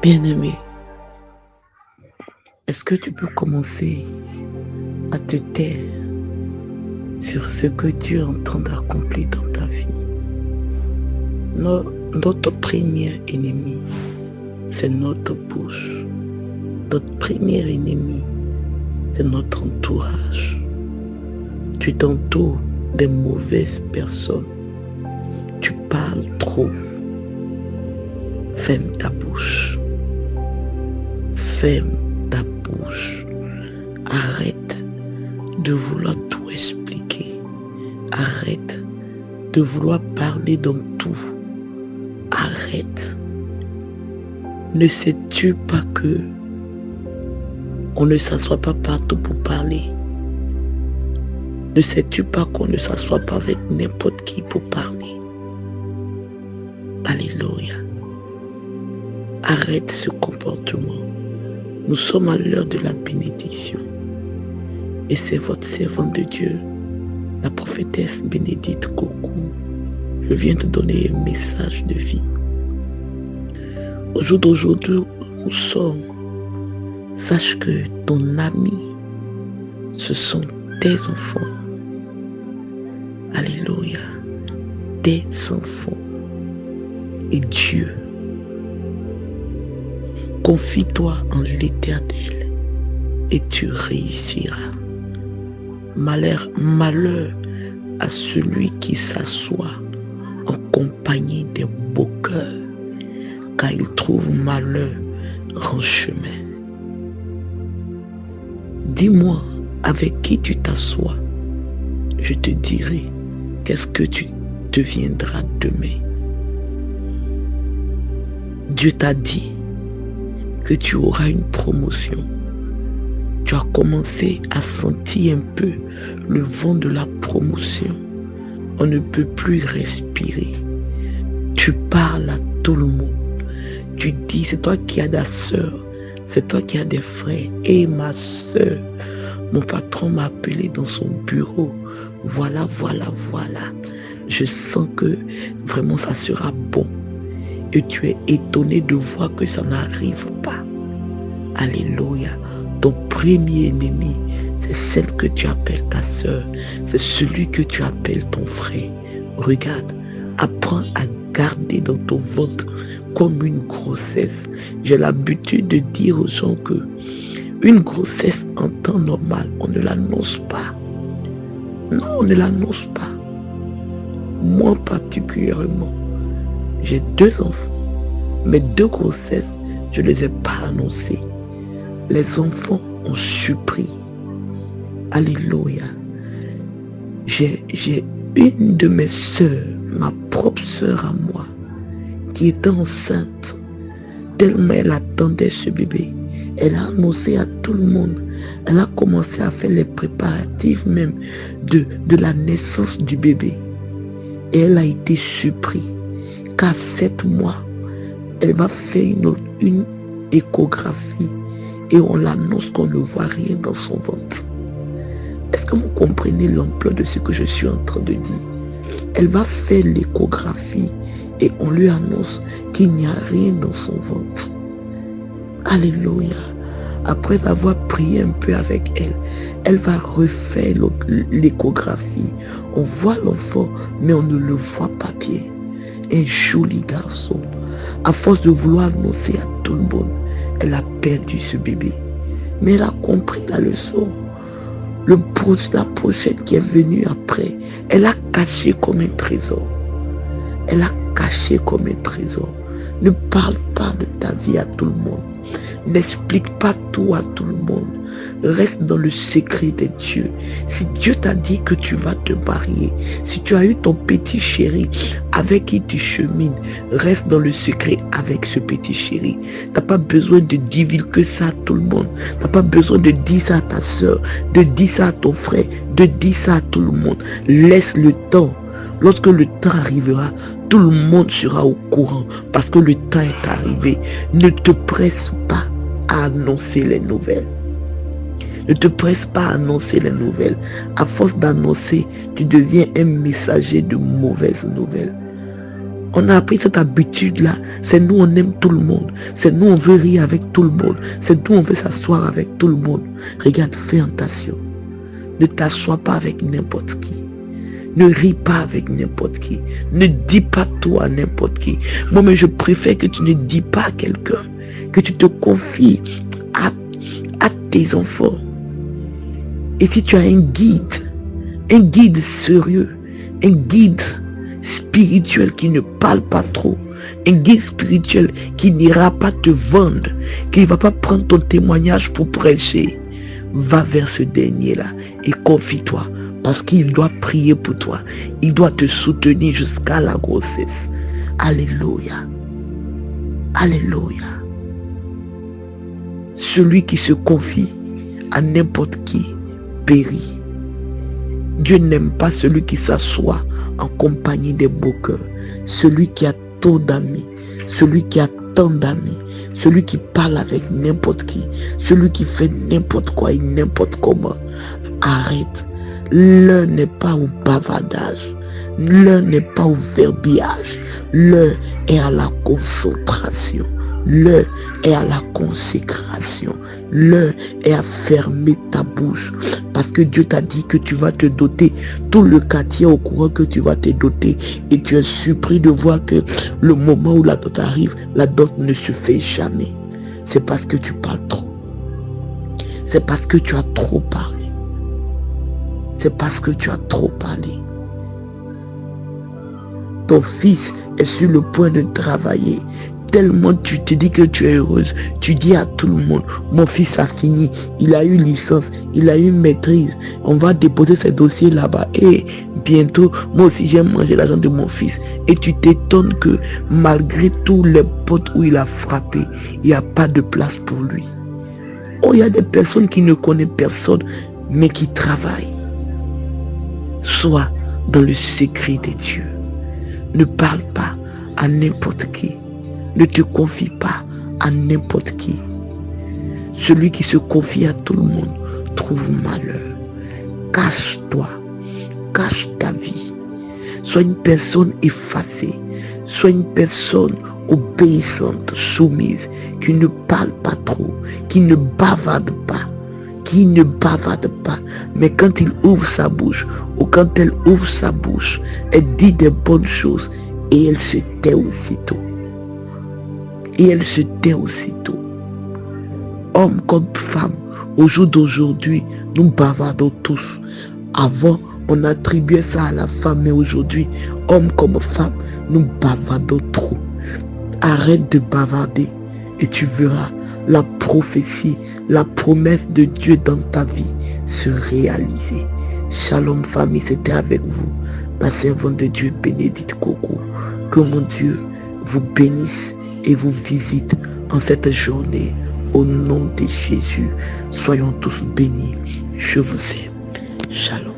Bien-aimé, est-ce que tu peux commencer à te taire sur ce que Dieu est en train d'accomplir dans ta vie? Notre premier ennemi, c'est notre bouche. Notre premier ennemi, c'est notre entourage. Tu t'entoures des mauvaises personnes. Tu parles trop. Ferme ta bouche. Ferme ta bouche. Arrête de vouloir tout expliquer. Arrête de vouloir parler dans tout. Arrête. Ne sais-tu pas que on ne s'assoit pas partout pour parler? Ne sais-tu pas qu'on ne s'assoit pas avec n'importe qui pour parler? Alléluia. Arrête ce comportement. Nous sommes à l'heure de la bénédiction. Et c'est votre servante de Dieu, la prophétesse Bénédicte Kokou. Je viens te donner un message de vie. Au jour d'aujourd'hui, nous sommes. Sache que ton ami, ce sont tes enfants. Alléluia. Tes enfants. Et Dieu. Confie-toi en l'Éternel et tu réussiras. Malheur à celui qui s'assoit en compagnie des moqueurs, car il trouve malheur en chemin. Dis-moi avec qui tu t'assois, je te dirai qu'est-ce que tu deviendras demain. Dieu t'a dit que tu auras une promotion. Tu as commencé à sentir un peu le vent de la promotion. On ne peut plus respirer. Tu parles à tout le monde. Tu dis, c'est toi qui as des sœurs, c'est toi qui as des frères. Et ma sœur, mon patron m'a appelé dans son bureau. Voilà. Je sens que vraiment ça sera bon. Et tu es étonné de voir que ça n'arrive pas. Alléluia. Ton premier ennemi, c'est celle que tu appelles ta sœur. C'est celui que tu appelles ton frère. Regarde, apprends à garder dans ton ventre comme une grossesse. J'ai l'habitude de dire aux gens que une grossesse en temps normal, on ne l'annonce pas. Non, on ne l'annonce pas. Moi particulièrement, j'ai 2 enfants. Mes 2 grossesses, je ne les ai pas annoncées. Les enfants ont surpris. Alléluia. J'ai une de mes sœurs, ma propre sœur à moi, qui était enceinte. Tellement elle attendait ce bébé. Elle a annoncé à tout le monde. Elle a commencé à faire les préparatifs même de la naissance du bébé. Et elle a été surprise. Qu'à 7 mois, elle va faire une échographie et on l'annonce qu'on ne voit rien dans son ventre. Est-ce que vous comprenez l'ampleur de ce que je suis en train de dire? Elle va faire l'échographie et on lui annonce qu'il n'y a rien dans son ventre. Alléluia. Après avoir prié un peu avec elle, elle va refaire l'échographie. On voit l'enfant, mais on ne le voit pas bien. Un joli garçon. À force de vouloir annoncer à tout le monde, elle a perdu ce bébé. Mais elle a compris la leçon. La prochaine qui est venue après, elle a caché comme un trésor. Elle a caché comme un trésor. Ne parle pas de ta vie à tout le monde. N'explique pas tout à tout le monde. Reste dans le secret de Dieu. Si Dieu t'a dit que tu vas te marier, si tu as eu ton petit chéri avec qui tu chemines, reste dans le secret avec ce petit chéri. Tu n'as pas besoin de divulguer ça à tout le monde. Tu n'as pas besoin de dire ça à ta soeur, de dire ça à ton frère, de dire ça à tout le monde. Laisse le temps. Lorsque le temps arrivera, tout le monde sera au courant parce que le temps est arrivé. Ne te presse pas à annoncer les nouvelles. Ne te presse pas à annoncer les nouvelles. À force d'annoncer, tu deviens un messager de mauvaises nouvelles. On a appris cette habitude-là. C'est nous, on aime tout le monde. C'est nous, on veut rire avec tout le monde. C'est nous, on veut s'asseoir avec tout le monde. Regarde, fais attention. Ne t'assois pas avec n'importe qui. Ne ris pas avec n'importe qui. Ne dis pas toi à n'importe qui. Moi, mais je préfère que tu ne dis pas à quelqu'un. Que tu te confies à tes enfants. Et si tu as un guide sérieux, un guide spirituel qui ne parle pas trop, un guide spirituel qui n'ira pas te vendre, qui ne va pas prendre ton témoignage pour prêcher, va vers ce dernier-là et confie-toi, parce qu'il doit prier pour toi, il doit te soutenir jusqu'à la grossesse. Alléluia. Alléluia. Celui qui se confie à n'importe qui périt. Dieu n'aime pas celui qui s'assoit en compagnie des beaux cœurs, celui qui a trop d'amis, celui qui a tant d'amis, celui qui parle avec n'importe qui, celui qui fait n'importe quoi et n'importe comment. Arrête. L'heure n'est pas au bavardage, l'heure n'est pas au verbiage, l'heure est à la concentration. L'heure est à la consécration. L'heure est à fermer ta bouche. Parce que Dieu t'a dit que tu vas te doter. Tout le quartier est au courant que tu vas te doter. Et tu es surpris de voir que le moment où la dot arrive, la dot ne se fait jamais. C'est parce que tu parles trop. C'est parce que tu as trop parlé. C'est parce que tu as trop parlé. Ton fils est sur le point de travailler. Tellement tu te dis que tu es heureuse, tu dis à tout le monde, mon fils a fini, il a eu licence, il a eu maîtrise, on va déposer ses dossiers là-bas et bientôt, moi aussi j'aime manger l'argent de mon fils. Et tu t'étonnes que malgré tous les potes où il a frappé, il n'y a pas de place pour lui. Oh, il y a des personnes qui ne connaissent personne, mais qui travaillent. Sois dans le secret des dieux. Ne parle pas à n'importe qui. Ne te confie pas à n'importe qui. Celui qui se confie à tout le monde trouve malheur. Cache-toi. Cache ta vie. Sois une personne effacée. Sois une personne obéissante, soumise, qui ne parle pas trop, qui ne bavarde pas. Qui ne bavarde pas. Mais quand il ouvre sa bouche, ou quand elle ouvre sa bouche, elle dit des bonnes choses et elle se tait aussitôt. Et elle se tait aussitôt. Homme comme femme, au jour d'aujourd'hui, nous bavardons tous. Avant, on attribuait ça à la femme, mais aujourd'hui, homme comme femme, nous bavardons trop. Arrête de bavarder et tu verras la prophétie, la promesse de Dieu dans ta vie se réaliser. Shalom famille, c'était avec vous, la servante de Dieu Bénédicte Coco. Que mon Dieu vous bénisse et vous visite en cette journée. Au nom de Jésus, soyons tous bénis. Je vous aime. Shalom.